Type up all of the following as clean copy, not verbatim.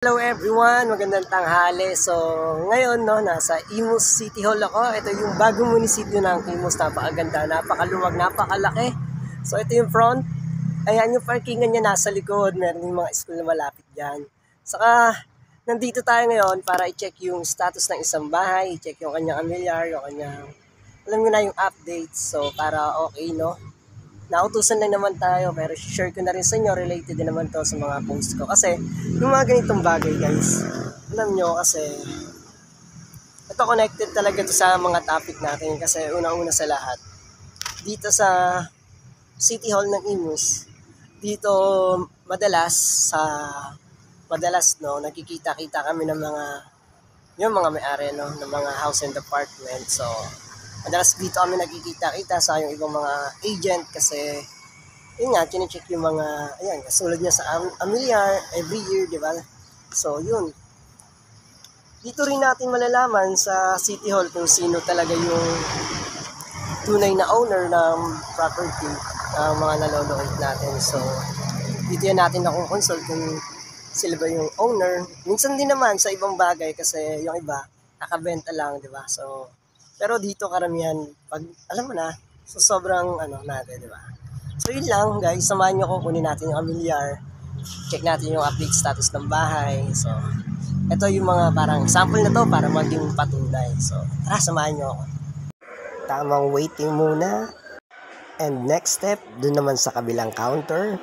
Hello everyone, magandang tanghali. So, ngayon nasa Imus City Hall ako. Ito yung bagong munisipyo ng Imus. Napakaganda, napakaluwag, napakalaki. So, ito yung front. Ayan yung parkingan niya nasa likod. Meron yung mga school na malapit dyan. Saka, nandito tayo ngayon para i-check yung status ng isang bahay. I-check yung kanyang amilyar, yung kanyang, alam nyo na yung updates. So, para okay, no? Nautusan lang naman tayo pero share ko na rin sa inyo, related din naman to sa mga post ko kasi yung mga ganitong bagay guys, alam nyo kasi ito connected talaga to sa mga topic natin kasi unang-una sa lahat dito sa City Hall ng Imus, dito madalas nagkikita-kita kami ng mga yung mga may-ari ng mga house and apartment. So madalas dito kami nagkikita-kita sa yung ibang mga agent kasi yun nga, chinecheck yung mga, ayan, kasulad niya sa amilyar every year, di ba? So, yun. Dito rin natin malalaman sa City Hall kung sino talaga yung tunay na owner ng property ng mga nalolokate natin. So, dito yan natin nakukonsult kung sila ba yung owner. Minsan din naman sa ibang bagay kasi yung iba, nakabenta lang, di ba? So, pero dito karamihan, pag, alam mo na, so sobrang natin, di ba? So yun lang guys, samahan nyo ko, kunin natin yung amilyar, check natin yung update status ng bahay. So, ito yung mga parang sample na to para maging patunay. So, tara, samahan nyo ako. Tamang waiting muna. And next step, dun naman sa kabilang counter.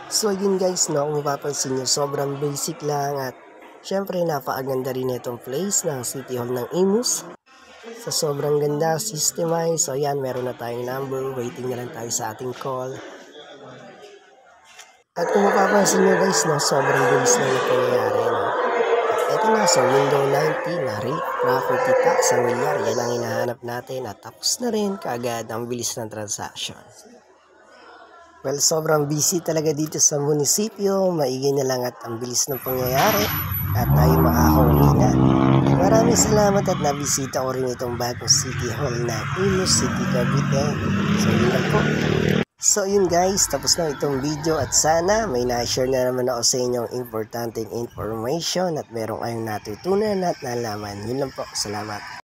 So yun guys, kung mapapansin nyo, sobrang basic lang at syempre napakaganda rin itong place ng City Hall ng Imus. So sobrang ganda, systemize. So yan, meron na tayong number. Waiting na lang tayo sa ating call. At kung mapapansin nyo guys, sobrang bilis na yung pangyayari. Ito na sa window 90 na property tax sa milyar. Yan ang hinahanap natin at tapos na rin kaagad ang bilis ng transaction. Well, sobrang busy talaga dito sa munisipyo. Maigay na lang at ang bilis ng pangyayari at tayo makakauwi na. Maraming salamat at nabisita ko rin itong bagong City Hall na Imus City, Cavite. So yun lang po. So yun guys, tapos na itong video at sana may na-share na naman ako sa inyong importanteng information at merong kayong natutunan at nalaman. Yun lang po, salamat.